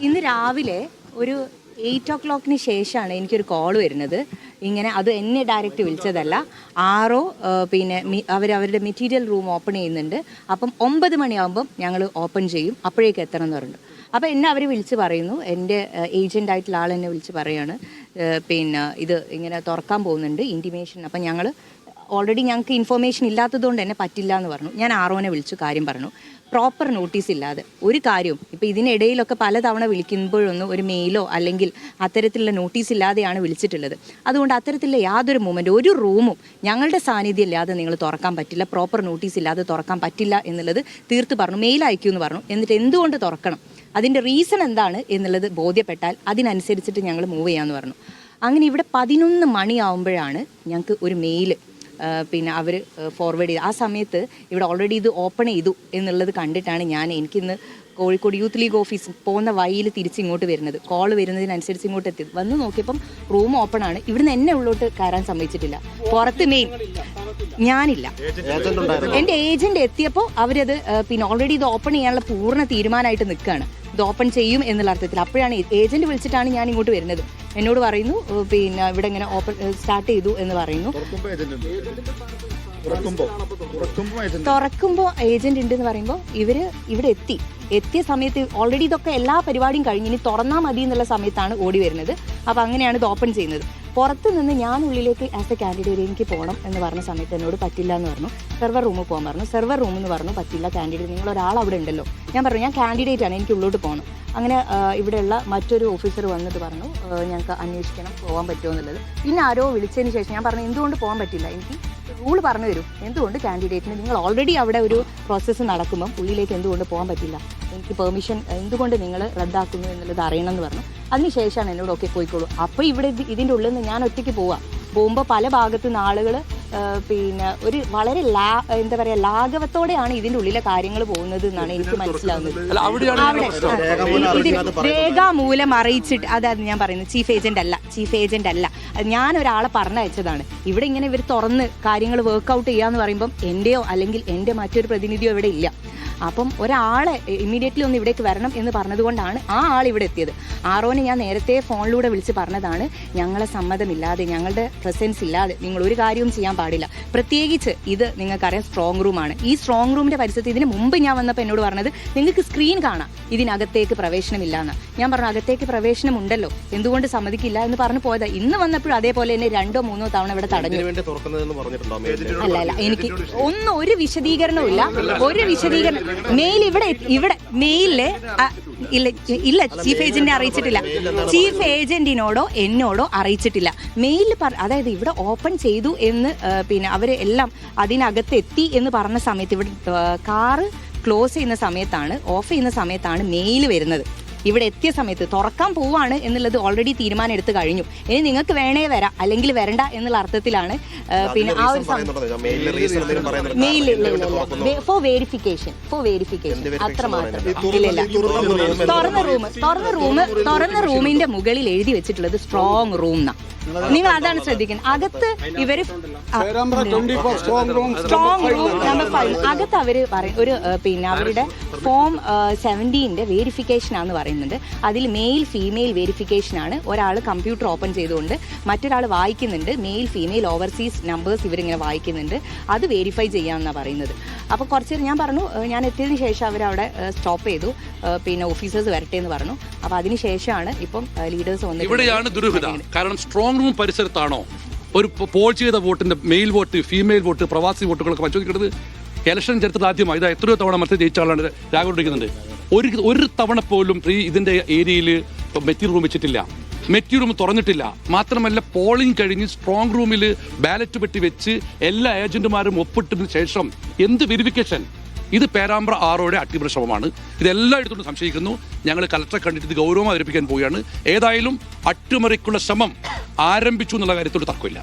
ഇന്ന് രാവിലെ ഒരു 8 o'clock ശേഷമാണ് എനിക്കൊരു കോൾ വരുന്നത്. ഇങ്ങനെ അത് എന്നെ ഡയറക്റ്റ് വിളിച്ചതല്ല. ആരോ പിന്നെ അവരുടെ മെറ്റീരിയൽ റൂം ഓപ്പൺ ചെയ്യുന്നുണ്ട്. അപ്പം 9 മണിയാകുമ്പം ഞങ്ങൾ ഓപ്പൺ ചെയ്യും, അപ്പോഴേക്ക് എത്തണം എന്ന് പറഞ്ഞു. അപ്പോൾ എന്നെ അവർ വിളിച്ച് പറയുന്നു, എൻ്റെ ഏജൻ്റായിട്ടുള്ള ആൾ എന്നെ വിളിച്ച് പറയുകയാണ്, പിന്നെ ഇത് ഇങ്ങനെ തുറക്കാൻ പോകുന്നുണ്ട് ഇൻറ്റിമേഷൻ. അപ്പം ഞങ്ങൾ ഓൾറെഡി ഞങ്ങൾക്ക് ഇൻഫർമേഷൻ ഇല്ലാത്തതുകൊണ്ട് തന്നെ പറ്റില്ല എന്ന് പറഞ്ഞു. ഞാൻ ആറോനെ വിളിച്ചു കാര്യം പറഞ്ഞു. പ്രോപ്പർ നോട്ടീസ് ഇല്ലാതെ ഒരു കാര്യവും ഇപ്പോൾ ഇതിനിടയിലൊക്കെ പലതവണ വിളിക്കുമ്പോഴൊന്നും ഒരു മെയിലോ അല്ലെങ്കിൽ അത്തരത്തിലുള്ള നോട്ടീസ് ഇല്ലാതെയാണ് വിളിച്ചിട്ടുള്ളത്. അതുകൊണ്ട് അത്തരത്തിലുള്ള യാതൊരു മൂവ്മെൻറ്റ് ഒരു റൂമും ഞങ്ങളുടെ സാന്നിധ്യം ഇല്ലാതെ നിങ്ങൾ തുറക്കാൻ പറ്റില്ല, പ്രോപ്പർ നോട്ടീസ് ഇല്ലാതെ തുറക്കാൻ പറ്റില്ല എന്നുള്ളത് തീർത്ത് പറഞ്ഞു. മെയിൽ അയക്കുമെന്ന് പറഞ്ഞു. എന്നിട്ട് എന്തുകൊണ്ട് തുറക്കണം, അതിൻ്റെ റീസൺ എന്താണ് എന്നുള്ളത് ബോധ്യപ്പെട്ടാൽ അതിനനുസരിച്ചിട്ട് ഞങ്ങൾ മൂവ് ചെയ്യാമെന്ന് പറഞ്ഞു. അങ്ങനെ ഇവിടെ 11 മണിയാവുമ്പോഴാണ് ഞങ്ങൾക്ക് ഒരു മെയിൽ പിന്നെ അവർ ഫോർവേഡ് ചെയ്തു. ആ സമയത്ത് ഇവിടെ ഓൾറെഡി ഇത് ഓപ്പൺ ചെയ്തു എന്നുള്ളത് കണ്ടിട്ടാണ് എനിക്കിന്ന് കോഴിക്കോട് യൂത്ത് ലീഗ് ഓഫീസ് പോകുന്ന വഴിയിൽ തിരിച്ചിങ്ങോട്ട് വരുന്നത്. കോൾ വരുന്നതിനനുസരിച്ച് ഇങ്ങോട്ട് എത്തിയത്. വന്ന് നോക്കിയപ്പം റൂം ഓപ്പൺ ആണ്. ഇവിടുന്ന് എന്നെ ഉള്ളോട്ട് കയറാൻ സമ്മതിച്ചിട്ടില്ല. പുറത്ത് മെയിൻ ഞാനില്ല, എൻ്റെ ഏജൻറ്റ് എത്തിയപ്പോൾ അവരത് പിന്നെ ഓൾറെഡി ഇത് ഓപ്പൺ ചെയ്യാനുള്ള പൂർണ്ണ തീരുമാനമായിട്ട് നിൽക്കുകയാണ്, ഇത് ഓപ്പൺ ചെയ്യും എന്നുള്ള അർത്ഥത്തിൽ. അപ്പോഴാണ് ഏജൻറ്റ് വിളിച്ചിട്ടാണ് ഞാൻ ഇങ്ങോട്ട് വരുന്നത്. എന്നോട് പറയുന്നു പിന്നെ ഇവിടെ ഇങ്ങനെ ഓപ്പൺ സ്റ്റാർട്ട് ചെയ്തു എന്ന് പറയുന്നു. തുറക്കുമ്പോൾ ഏജന്റ് ഉണ്ട് എന്ന് പറയുമ്പോൾ ഇവിടെ എത്തിയ സമയത്ത് ഓൾറെഡി ഇതൊക്കെ എല്ലാ പരിപാടിയും കഴിഞ്ഞ് ഇനി തുറന്നാൽ മതി എന്നുള്ള സമയത്താണ് ഓടി വരുന്നത്. അപ്പോൾ അങ്ങനെയാണ് ഇത് ഓപ്പൺ ചെയ്യുന്നത്. പുറത്ത് നിന്ന് ഞാൻ ഉള്ളിലേക്ക് ആസ് എ കാൻഡിഡേറ്റ് എനിക്ക് പോകണം എന്ന് പറഞ്ഞ സമയത്ത് എന്നോട് പറ്റില്ല എന്ന് പറഞ്ഞു. സെർവർ റൂമിൽ പോകാൻ പറഞ്ഞു. സെർവർ റൂം എന്ന് പറഞ്ഞു പറ്റില്ല, കാൻഡിഡേറ്റ് നിങ്ങൾ ഒരാൾ അവിടെ ഉണ്ടല്ലോ. ഞാൻ പറഞ്ഞു ഞാൻ കാൻഡിഡേറ്റ് ആണ്, എനിക്ക് ഉള്ളോട്ട് പോകണം. അങ്ങനെ ഇവിടെയുള്ള മറ്റൊരു ഓഫീസർ വന്നിട്ട് പറഞ്ഞു ഞങ്ങൾക്ക് അന്വേഷിക്കണം പോകാൻ പറ്റുമോ എന്നുള്ളത്. പിന്നെ ആരോ വിളിച്ചതിന് ശേഷം ഞാൻ പറഞ്ഞു എന്തുകൊണ്ട് പോകാൻ പറ്റില്ല, എനിക്ക് റൂൾ പറഞ്ഞു തരും, എന്തുകൊണ്ട് കാൻഡിഡേറ്റിന് നിങ്ങൾ ഓൾറെഡി അവിടെ ഒരു പ്രോസസ്സ് നടക്കുമ്പം ഉള്ളിലേക്ക് എന്തുകൊണ്ട് പോകാൻ പറ്റില്ല, എനിക്ക് പെർമിഷൻ എന്തുകൊണ്ട് നിങ്ങൾ റദ്ദാക്കുന്നു എന്നുള്ളത് അറിയണം എന്ന് പറഞ്ഞു. അതിനുശേഷമാണ് എന്നോട് ഓക്കെ പോയിക്കോളൂ. അപ്പോൾ ഇവിടെ ഇതിൻ്റെ ഉള്ളിൽ നിന്ന് ഞാൻ ഒറ്റയ്ക്ക് പോകുമ്പോൾ പല ഭാഗത്തു നിന്ന് ആളുകൾ പിന്നെ ഒരു വളരെ എന്താ പറയുക ലാഘവത്തോടെയാണ് ഇതിൻ്റെ ഉള്ളിലെ കാര്യങ്ങൾ പോകുന്നത് എന്നാണ് എനിക്ക് മനസ്സിലാവുന്നത്. രേഖാമൂലം അറിയിച്ചിട്ട് അതായത് ഞാൻ പറയുന്നത് ചീഫ് ഏജന്റ് അല്ല ഞാൻ ഒരാളെ പറഞ്ഞയച്ചതാണ്. ഇവിടെ ഇങ്ങനെ ഇവർ തുറന്ന് കാര്യങ്ങൾ വർക്ക്ഔട്ട് ചെയ്യാന്ന് പറയുമ്പം എൻ്റെയോ അല്ലെങ്കിൽ എൻ്റെ മറ്റൊരു പ്രതിനിധിയോ ഇവിടെ ഇല്ല. അപ്പം ഒരാളെ ഇമ്മീഡിയറ്റ്ലി ഒന്ന് ഇവിടേക്ക് വരണം എന്ന് പറഞ്ഞതുകൊണ്ടാണ് ആ ആൾ ഇവിടെ എത്തിയത്. ആറോനെ ഞാൻ നേരത്തെ ഫോണിലൂടെ വിളിച്ച് പറഞ്ഞതാണ്, ഞങ്ങളെ സമ്മതമില്ലാതെ ഞങ്ങളുടെ പ്രസൻസ് ഇല്ലാതെ നിങ്ങൾ ഒരു കാര്യവും ചെയ്യാൻ പാടില്ല. പ്രത്യേകിച്ച് ഇത് നിങ്ങൾക്കറിയാം സ്ട്രോങ് റൂമാണ്. ഈ സ്ട്രോങ് റൂമിൻ്റെ പരിസരത്ത് ഇതിന് മുമ്പ് ഞാൻ വന്നപ്പോൾ എന്നോട് പറഞ്ഞത് നിങ്ങൾക്ക് സ്ക്രീൻ കാണാം, ഇതിനകത്തേക്ക് പ്രവേശനമില്ല എന്ന്. ഞാൻ പറഞ്ഞു അകത്തേക്ക് പ്രവേശനം ഉണ്ടല്ലോ, എന്തുകൊണ്ട് സമ്മതിക്കില്ല എന്ന് പറഞ്ഞു പോയതാ. ഇന്ന് വന്നപ്പോഴും അതേപോലെ തന്നെ 2 or 3 തവണ ഇവിടെ തടഞ്ഞു. അല്ല എനിക്ക് ഒരു വിശദീകരണവും ഇല്ല. മെയിൽ ഇവിടെ മെയിലില് ഇല്ല ചീഫ് ഏജന്റിനെ അറിയിച്ചിട്ടില്ല. ചീഫ് ഏജന്റിനോടോ എന്നോടോ അറിയിച്ചിട്ടില്ല. മെയിലിൽ അതായത് ഇവിടെ ഓപ്പൺ ചെയ്തു എന്ന് പിന്നെ അവർ എല്ലാം അതിനകത്ത് എത്തി എന്ന് പറഞ്ഞ സമയത്ത് ഇവിടെ കാറ് ക്ലോസ് ചെയ്യുന്ന സമയത്താണ് ഓഫ് ചെയ്യുന്ന സമയത്താണ് മെയിൽ വരുന്നത്. ഇവിടെ എത്തിയ സമയത്ത് തുറക്കാൻ പോവാണ് എന്നുള്ളത് ഓൾറെഡി തീരുമാനം എടുത്ത് കഴിഞ്ഞു. ഇനി നിങ്ങൾക്ക് വേണേ വരാം അല്ലെങ്കിൽ വരണ്ട എന്നുള്ള അർത്ഥത്തിലാണ് പിന്നെ ആ ഒരു മെയിൽ ഫോർ വെരിഫിക്കേഷൻ അത്രമാത്രം. ഇല്ല തുറന്ന റൂമിന്റെ മുകളിൽ എഴുതി വെച്ചിട്ടുള്ളത് സ്ട്രോങ് റൂം എന്നാ. നിങ്ങൾ അതാണ് ശ്രദ്ധിക്കുന്നത്. അകത്ത് ഇവര് സ്ട്രോങ് റൂം നമ്പർ 5 അകത്ത് അവര് പറയും ഒരു പിന്നെ അവരുടെ ഫോം 17 വെരിഫിക്കേഷൻ ആണെന്ന് പറയുന്നുണ്ട്. അതിൽ മെയിൽ ഫീമെയിൽ വെരിഫിക്കേഷൻ ആണ്. ഒരാൾ കമ്പ്യൂട്ടർ ഓപ്പൺ ചെയ്തുകൊണ്ട് മറ്റൊരാൾ വായിക്കുന്നുണ്ട്. മെയിൽ ഫീമെയിൽ ഓവർസീസ് നമ്പേഴ്സ് ഇവരിങ്ങനെ വായിക്കുന്നുണ്ട്. അത് വെരിഫൈ ചെയ്യാമെന്നാണ് പറയുന്നത്. അപ്പോൾ കുറച്ച് ഞാൻ പറഞ്ഞു ഞാൻ എത്തിയതിന് ശേഷം അവരവിടെ സ്റ്റോപ്പ് ചെയ്തു. പിന്നെ ഓഫീസേഴ്സ് വരട്ടെ എന്ന് പറഞ്ഞു. അപ്പോൾ അതിനുശേഷമാണ് ഇപ്പം ലീഡേഴ്സ് വന്നത്. ഇവിടെയാണ് ദുരൂഹത. കാരണം സ്ട്രോങ് റൂം പരിസരത്താണോ ഒരു പോൾ ചെയ്ത വോട്ടിന്റെ മെയിൽ വോട്ട്, ഫീമെയിൽ വോട്ട്, പ്രവാസി വോട്ടുകളൊക്കെ പരിശോധിക്കുന്നത്? ഇലക്ഷൻ ചരിത്രത്തിൽ ആദ്യമായി ഇതാ എത്രയോ തവണ മത്സരം ജയിച്ച ആളാണ് രാഘവണ്ടിരിക്കുന്നുണ്ട്. ഒരു തവണ പോലും ഇതിന്റെ ഏരിയയിൽ മെറ്റീരിയൽ റൂം വെച്ചിട്ടില്ല, മെറ്റീരിയൽ റൂം തുറന്നിട്ടില്ല. മാത്രമല്ല പോളിംഗ് കഴിഞ്ഞ് സ്ട്രോങ് റൂമിൽ ബാലറ്റ് പെട്ടി വെച്ച് എല്ലാ ഏജന്റുമാരും ഒപ്പിട്ടതിന് ശേഷം എന്ത് വെരിഫിക്കേഷൻ? ഇത് പേരാമ്പ്ര ആറോയുടെ അട്ടിമറി ശ്രമമാണ്. ഇതെല്ലായിടത്തും സംശയിക്കുന്നു. ഞങ്ങൾ കലക്ടറെ കണ്ടിട്ട് ഇത് ഗൗരവം അവതരിപ്പിക്കാൻ പോവുകയാണ്. ഏതായാലും അട്ടിമറിക്കുള്ള ശ്രമം ആരംഭിച്ചു എന്നുള്ള കാര്യത്തോട് തർക്കമില്ല.